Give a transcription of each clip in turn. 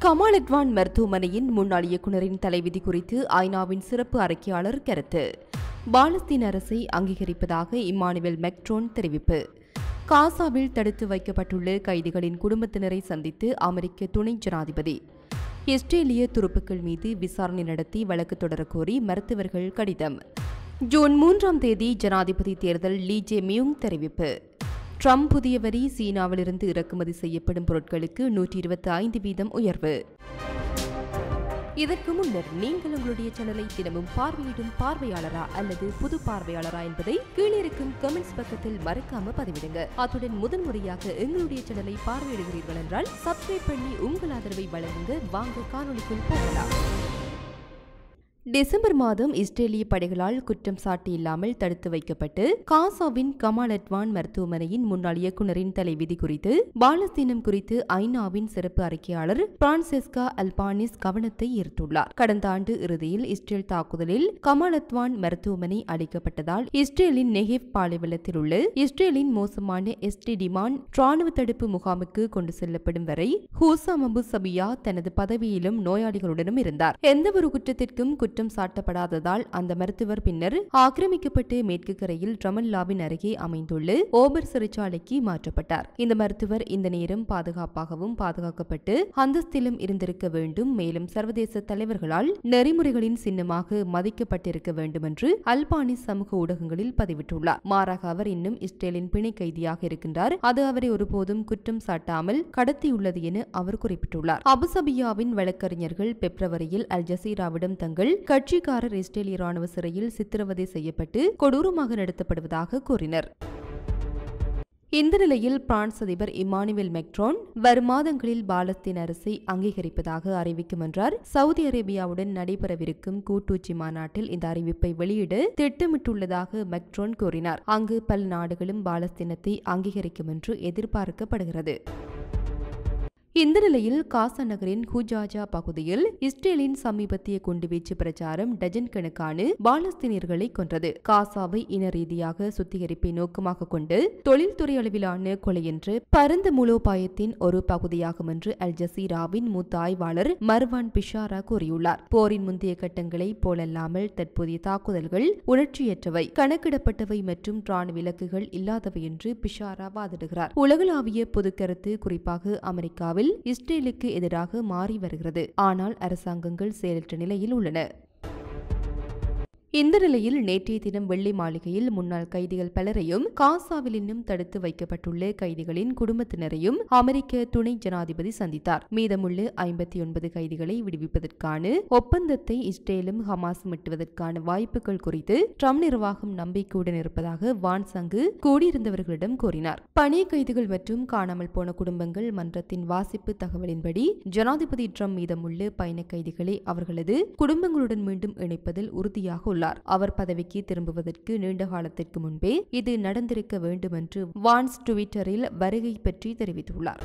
கமால் அட்வான் மருத்துவமனையின் முன்னாள் இயக்குநரின் தலைவிதி குறித்து ஐநாவின் சிறப்பு அறிக்கையாளர் கருத்து. பாலஸ்தீன அரசை அங்கீகரிப்பதாக இம்மானுவேல் மெக்ரோன் தெரிவிப்பு. காசாவில் தடுத்து வைக்கப்பட்டுள்ள கைதிகளின் குடும்பத்தினரை சந்தித்து அமெரிக்க துணை ஜனாதிபதி. இஸ்ரேலிய துருப்புக்கள் மீது விசாரணை நடத்தி வழக்கு தொடரக்கோரி மருத்துவர்கள் கடிதம். ஜூன் 3 ஜனாதிபதி தேர்தல் லீ ஜே மியூங் தெரிவிப்பு. ட்ரம்ப் புதிய வரி, சீனாவிலிருந்து இறக்குமதி செய்யப்படும் பொருட்களுக்கு 125% உயர்வு. இதற்கு முன்னர் நீங்கள் உங்களுடைய சேனலை தினமும் பார்வையிடும் பார்வையாளரா அல்லது புது பார்வையாளரா என்பதை கீழே இருக்கும் கமெண்ட்ஸ் பக்கத்தில் மறக்காம பதிவிடுங்க. அத்துடன் முதன்முறையாக எங்களுடைய சேனலை பார்வையிடுகிறீர்கள் என்றால் சப்ஸ்கிரைப் பண்ணி உங்கள் ஆதரவை வழங்குங்க. வாங்க காணொளிக்குள் போகலாம். டிசம்பர் மாதம் இஸ்ரேலிய படைகளால் குற்றம் சாட்டியில்லாமல் தடுத்து வைக்கப்பட்டு காசாவின் கமால் அட்வான் மருத்துவமனையின் முன்னாள் இயக்குநரின் தலைவிதி குறித்து பாலஸ்தீனம் குறித்து ஐநாவின் சிறப்பு அறிக்கையாளர் பிரான்செஸ்கா அல்பானிஸ் கவனத்தை ஈர்த்துள்ளார். கடந்த ஆண்டு இறுதியில் இஸ்ரேல் தாக்குதலில் கமால் அட்வான் மருத்துவமனை அளிக்கப்பட்டதால் இஸ்ரேலின் நெகேவ் பாலைவனத்தில் உள்ள இஸ்ரேலின் மோசமான எஸ்டிடிமான் ராணுவ தடுப்பு முகாமுக்கு கொண்டு செல்லப்படும் வரை ஹூசாம் அபு சபியா தனது பதவியிலும் நோயாளிகளுடனும் இருந்தார். எந்தவொரு குற்றத்திற்கும் குற்றம் சாட்டப்படாததால் அந்த மருத்துவர் பின்னர் ஆக்கிரமிக்கப்பட்டு மேற்கு கரையில் ரமல்லாவின் அருகே அமைந்துள்ள ஓபர் சிறைச்சாலைக்கு மாற்றப்பட்டார். இந்த மருத்துவர் இந்த நேரம் பாதுகாப்பாகவும் பாதுகாக்கப்பட்டு அந்தஸ்திலும் இருந்திருக்க வேண்டும், மேலும் சர்வதேச தலைவர்களால் நெறிமுறைகளின் சின்னமாக மதிக்கப்பட்டிருக்க வேண்டும் என்று அல்பானிஸ் சமூக ஊடகங்களில் பதிவிட்டுள்ளார். மாறாக அவர் இன்னும் இஸ்ரேலின் பிணை கைதியாக இருக்கின்றார். அது அவரை ஒருபோதும் குற்றம் சாட்டாமல் கடத்தியுள்ளது என அவர் குறிப்பிட்டுள்ளார். அபுசபியாவின் வழக்கறிஞர்கள் பிப்ரவரியில் அல் ஜசீராவிடம் தங்கள் கட்சிக்காரர் இஸ்ரேலிய ராணுவ சிறையில் சித்திரவதை செய்யப்பட்டு கொடூரமாக நடத்தப்படுவதாக கூறினர். இந்த நிலையில் பிரான்ஸ் அதிபர் இம்மானுவேல் மெக்ரோன் வரும் மாதங்களில் பாலஸ்தீன அரசை அங்கீகரிப்பதாக அறிவிக்கும் என்றார். சவுதி அரேபியாவுடன் நடைபெறவிருக்கும் கூட்டுச்சி மாநாட்டில் இந்த அறிவிப்பை வெளியிட திட்டமிட்டுள்ளதாக மெக்ரோன் கூறினார். அங்கு பல நாடுகளும் பாலஸ்தீனத்தை அங்கீகரிக்கும் என்று எதிர்பார்க்கப்படுகிறது. இந்த நிலையில் காசா நகரின் ஹுஜாஜா பகுதியில் இஸ்ரேலின் சமீபத்திய குண்டுவீச்சு பிரச்சாரம் டஜன் கணக்கான பாலஸ்தீனியர்களை கொன்றது. காசாவை இன ரீதியாக சுத்திகரிப்பை நோக்கமாக கொண்டு தொழில்துறை அளவிலான கொலை என்று பரந்த மூலோபாயத்தின் ஒரு பகுதியாகும் என்று அல் ஜசீராவின் மூத்த ஆய்வாளர் மர்வான் பிஷாரா கூறியுள்ளார். போரின் முந்தைய கட்டங்களை போலல்லாமல் தற்போதைய தாக்குதல்கள் உணர்ச்சியற்றவை, கணக்கிடப்பட்டவை மற்றும் ராணுவ இலக்குகள் இல்லாதவை என்று பிஷாரா வாதிடுகிறார். உலகளாவிய பொதுக்கருத்து குறிப்பாக அமெரிக்காவில் இஸ்ரேலுக்கு எதிராக மாறி வருகிறது. ஆனால் அரசாங்கங்கள் செயலற்ற நிலையில் உள்ளன. இந்த நிலையில் நேற்றைய தினம் வெள்ளை மாளிகையில் முன்னாள் கைதிகள் பலரையும் காசாவில் இன்னும் தடுத்து வைக்கப்பட்டுள்ள கைதிகளின் குடும்பத்தினரையும் அமெரிக்க துணை ஜனாதிபதி சந்தித்தார். மீதமுள்ள 59 கைதிகளை விடுவிப்பதற்கான ஒப்பந்தத்தை இஸ்ரேலும் ஹமாஸும் எட்டுவதற்கான வாய்ப்புகள் குறித்து ட்ரம்ப் நிர்வாகம் நம்பிக்கையுடன் இருப்பதாக வான்ஸ் அங்கு கூடியிருந்தவர்களிடம் கூறினார். பணிய கைதிகள் மற்றும் காணாமல் போன குடும்பங்கள் மன்றத்தின் வாசிப்பு தகவலின்படி ஜனாதிபதி ட்ரம்ப் மீதமுள்ள பயண கைதிகளை அவர்களது குடும்பங்களுடன் மீண்டும் இணைப்பதில் உறுதியாக உள்ளார். அவர் பதவிக்கு திரும்புவதற்கு நீண்ட காலத்திற்கு முன்பே இது நடந்திருக்க வேண்டும் என்று வான்ஸ் ட்விட்டரில் வருகை பற்றி தெரிவித்துள்ளார்.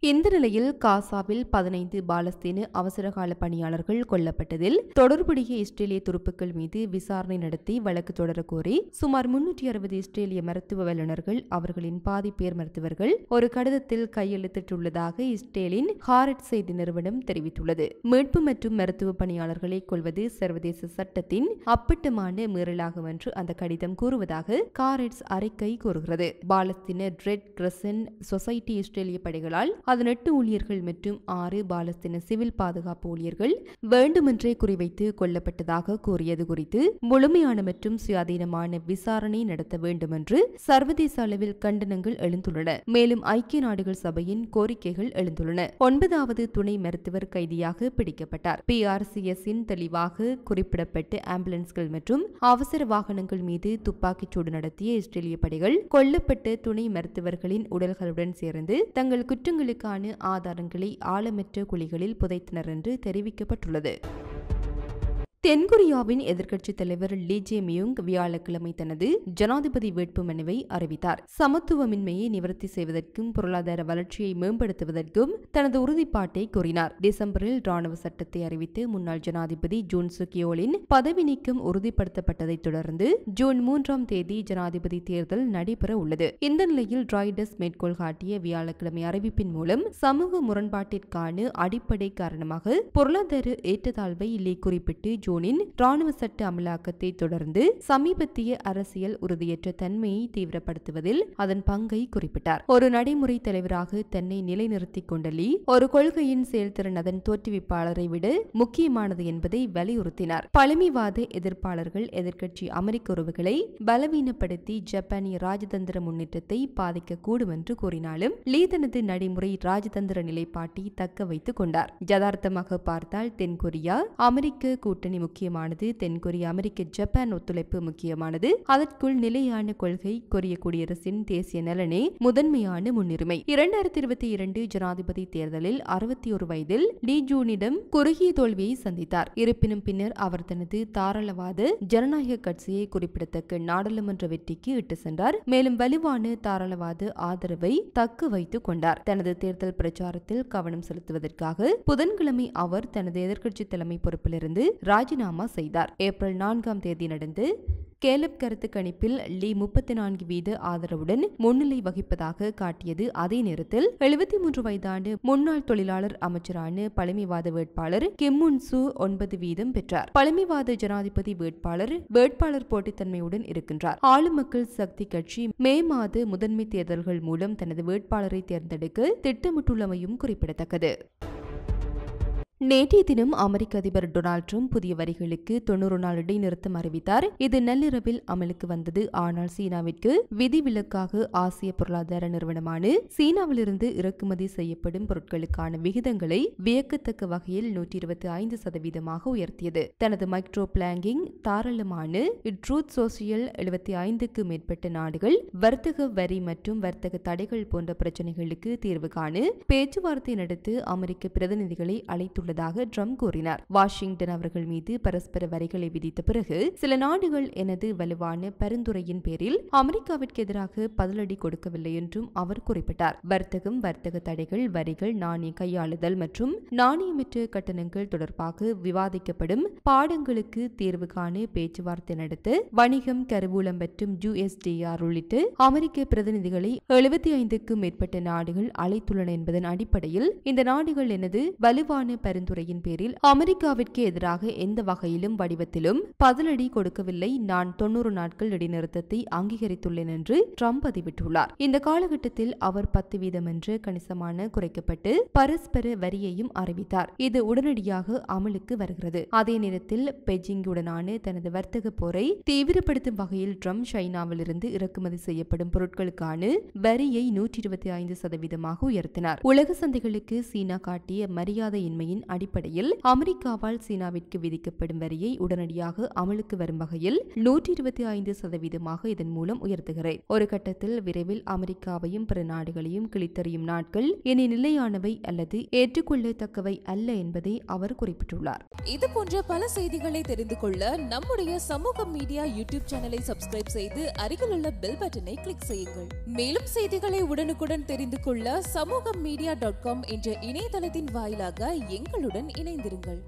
இந்த நிலையில் காசாவில் 15 பாலஸ்தீன அவசரகால பணியாளர்கள் கொல்லப்பட்டதில் தொடர்புடைய இஸ்ரேலிய துருப்புக்கள் மீது விசாரணை நடத்தி வழக்கு தொடரக்கோரி சுமார் 360 இஸ்ரேலிய மருத்துவ வல்லுநர்கள், அவர்களின் பாதி பேர் மருத்துவர்கள், ஒரு கடிதத்தில் கையெழுத்திட்டுள்ளதாக இஸ்ரேலின் ஹாரட் செய்தி நிறுவனம் தெரிவித்துள்ளது. மீட்பு மற்றும் மருத்துவ பணியாளர்களை கொல்வது சர்வதேச சட்டத்தின் அப்பட்டமான மீறலாகும் என்று அந்த கடிதம் கூறுவதாக ஹாரட்ஸ் அறிக்கை கூறுகிறது. பாலஸ்தீன ரெட் கிரசன்ட் சொசைட்டி இஸ்ரேலிய படைகளால் அதன் 8 ஊழியர்கள் மற்றும் 6 பாலஸ்தீன சிவில் பாதுகாப்பு ஊழியர்கள் வேண்டுமென்றே குறிவைத்து கொல்லப்பட்டதாக கூறியது குறித்து முழுமையான மற்றும் சுயாதீனமான விசாரணை நடத்த வேண்டும் என்று சர்வதேச அளவில் கண்டனங்கள் எழுந்துள்ளன. மேலும் ஐக்கிய நாடுகள் சபையின் கோரிக்கைகள் எழுந்துள்ளன. 9வது துணை மருத்துவர் கைதியாக பிடிக்கப்பட்டார். PRCS-இன் தெளிவாக குறிப்பிடப்பட்ட ஆம்புலன்ஸ்கள் மற்றும் அவசர வாகனங்கள் மீது துப்பாக்கிச்சூடு நடத்திய இஸ்ரேலிய படைகள் கொல்லப்பட்ட துணை மருத்துவர்களின் உடல்களுடன் சேர்ந்து தங்கள் குற்றங்களுக்கு ஆதாரங்களை ஆழமற்ற குழிகளில் புதைத்தனர் என்று தெரிவிக்கப்பட்டுள்ளது. தென்கொரியாவின் எதிர்க்கட்சித் தலைவர் லீ ஜே மியுங் வியாழக்கிழமை தனது ஜனாதிபதி வேட்புமனுவை அறிவித்தார். சமத்துவமின்மையை நிவர்த்தி செய்வதற்கும் பொருளாதார வளர்ச்சியை மேம்படுத்துவதற்கும் தனது உறுதிப்பாட்டை கூறினார். டிசம்பரில் ராணுவ சட்டத்தை அறிவித்து முன்னாள் ஜனாதிபதி ஜூன் சுக் யோலின் பதவி நீக்கம் உறுதிப்படுத்தப்பட்டதைத் தொடர்ந்து ஜூன் 3ஆம் தேதி ஜனாதிபதி தேர்தல் நடைபெற உள்ளது. இந்த நிலையில் ராய்டர்ஸ் மேற்கோள் காட்டிய வியாழக்கிழமை அறிவிப்பின் மூலம் சமூக முரண்பாட்டிற்கான அடிப்படை காரணமாக பொருளாதார ஏற்றத்தாழ்வை லீ குறிப்பிட்டு ஜூனின் ராணுவ சட்ட அமலாக்கத்தை தொடர்ந்து சமீபத்திய அரசியல் உறுதியற்ற தன்மையை தீவிரப்படுத்துவதில் அதன் பங்கை குறிப்பிட்டார். ஒரு நடைமுறை தலைவராக தன்னை நிலைநிறுத்திக் கொண்ட லீ ஒரு கொள்கையின் செயல்திறன் அதன் தோற்றுவிப்பாளரை விட முக்கியமானது என்பதை வலியுறுத்தினார். பழமைவாத எதிர்ப்பாளர்கள் எதிர்க்கட்சி அமெரிக்க உறவுகளை பலவீனப்படுத்தி ஜப்பானிய ராஜதந்திர முன்னேற்றத்தை பாதிக்கக்கூடும் என்று கூறினாலும் லீ தனது நடைமுறை ராஜதந்திர நிலைப்பாட்டை தக்க வைத்துக் கொண்டார். யதார்த்தமாக பார்த்தால் தென்கொரியா அமெரிக்க கூட்டணி முக்கியமானது. தென்கொரியா அமெரிக்க ஜப்பான் ஒத்துழைப்பு முக்கியமானது. அதற்குள் நிலையான கொள்கை கொரிய குடியரசின் தேசிய நலனே முதன்மையான முன்னுரிமை. 2022 ஜனாதிபதி தேர்தலில் 61 வயதில் லீ ஜூனிடம் குறுகிய தோல்வியை சந்தித்தார். இருப்பினும் பின்னர் அவர் தனது தாராளவாத ஜனநாயக கட்சியை குறிப்பிடத்தக்க நாடாளுமன்ற வெற்றிக்கு இட்டு சென்றார். மேலும் வலுவான தாராளவாத ஆதரவை தக்க வைத்துக் கொண்டார். தனது தேர்தல் பிரச்சாரத்தில் கவனம் செலுத்துவதற்காக புதன்கிழமை அவர் தனது எதிர்க்கட்சி தலைமை பொறுப்பிலிருந்து ராஜினாமா செய்தார். ஏப்ரல் 4ஆம் தேதி நடந்து கேலப் கருத்து கணிப்பில் லீ 34% ஆதரவுடன் முன்னிலை வகிப்பதாக காட்டியது. அதே நேரத்தில் 73 வயதான முன்னாள் தொழிலாளர் அமைச்சரான பழமைவாத வேட்பாளர் கிம் முன் சூ 9% பெற்றார். பழமைவாத ஜனாதிபதி வேட்பாளர் போட்டித்தன்மையுடன் இருக்கின்றார். ஆளும் மக்கள் சக்தி கட்சி மே மாத முதன்மை தேர்தல்கள் மூலம் தனது வேட்பாளரை தேர்ந்தெடுக்க திட்டமிட்டுள்ளமையும் குறிப்பிடத்தக்கது. நேற்றைய தினம் அமெரிக்க அதிபர் டொனால்ட் ட்ரம்ப் புதிய வரிகளுக்கு 90 நாள் இடைநிறுத்தம் அறிவித்தார். இது நள்ளிரவில் அமலுக்கு வந்தது. ஆனால் சீனாவிற்கு விதிவிலக்காக ஆசிய பொருளாதார நிறுவனமான சீனாவிலிருந்து இறக்குமதி செய்யப்படும் பொருட்களுக்கான விகிதங்களை வியக்கத்தக்க வகையில் 125% உயர்த்தியது. தனது மைக்ரோ பிளாங்கிங் தாராளமான ட்ரூத் சோசியல் 75க்கு மேற்பட்ட நாடுகள் வர்த்தக வரி மற்றும் வர்த்தக தடைகள் போன்ற பிரச்சினைகளுக்கு தீர்வு காண பேச்சுவார்த்தை நடத்த அமெரிக்க பிரதிநிதிகளை அழைத்துள்ளது ட்ரம்ப் கூறினார். வாஷிங்டன் அவர்கள் மீது பரஸ்பர வரிகளை விதித்த பிறகு சில நாடுகள் எனது வலுவான பரிந்துரையின் பேரில் அமெரிக்காவிற்கு எதிராக பதிலடி கொடுக்கவில்லை என்றும் அவர் குறிப்பிட்டார். வர்த்தகம், வர்த்தக தடைகள், வரிகள், நாணய கையாளுதல் மற்றும் நாணயமற்ற கட்டணங்கள் தொடர்பாக விவாதிக்கப்படும் பாடங்களுக்கு தீர்வு காண பேச்சுவார்த்தை நடத்த வணிகம், கருவூலம் மற்றும் USTR உள்ளிட்ட அமெரிக்க பிரதிநிதிகளை 75க்கும் மேற்பட்ட நாடுகள் அழைத்துள்ளன என்பதன் அடிப்படையில் இந்த நாடுகள் எனது வலுவான பரிந்துரையின் பேரில் அமெரிக்காவிற்கு எதிராக எந்த வகையிலும் வடிவத்திலும் பதிலடி கொடுக்கவில்லை. நான் 90 நாட்கள் இடைநிறுத்தத்தை அங்கீகரித்துள்ளேன் என்று ட்ரம்ப் பதிவிட்டுள்ளார். இந்த காலகட்டத்தில் அவர் 10% என்று கணிசமான குறைக்கப்பட்டு பரஸ்பர வரியையும் அறிவித்தார். இது உடனடியாக அமலுக்கு வருகிறது. அதே நேரத்தில் பெய்ஜிங்குடனான தனது வர்த்தக போரை தீவிரப்படுத்தும் வகையில் ட்ரம்ப் சைனாவிலிருந்து இறக்குமதி செய்யப்படும் பொருட்களுக்கான வரியை 125% உயர்த்தினார். உலக சந்தைகளுக்கு சீனா காட்டிய மரியாதையின்மையின் அடிப்படையில் அமெரிக்காவால் சீனாவிற்கு விதிக்கப்படும் வரியை உடனடியாக அமலுக்கு வரும் வகையில் 125% இதன் மூலம் உயர்த்துகிறேன். ஒரு கட்டத்தில் விரைவில் அமெரிக்காவையும் பிற நாடுகளையும் கிழித்தறியும் நாட்கள் இனி நிலையானவை அல்லது ஏற்றுக்கொள்ளத்தக்கவை அல்ல என்பதை அவர் குறிப்பிட்டுள்ளார். இது போன்ற பல செய்திகளை தெரிந்து கொள்ள நம்முடைய சமூக மீடியா யூடியூப் சேனலை சப்ஸ்கிரைப் செய்து அருகில் உள்ள பெல் பட்டனை கிளிக் செய்யுங்கள். மேலும் செய்திகளை உடனுக்குடன் தெரிந்து கொள்ள சமூகமீடியா.com என்ற இணையதளத்தின் வாயிலாக எங்களுடன் இணைந்திருங்கள்.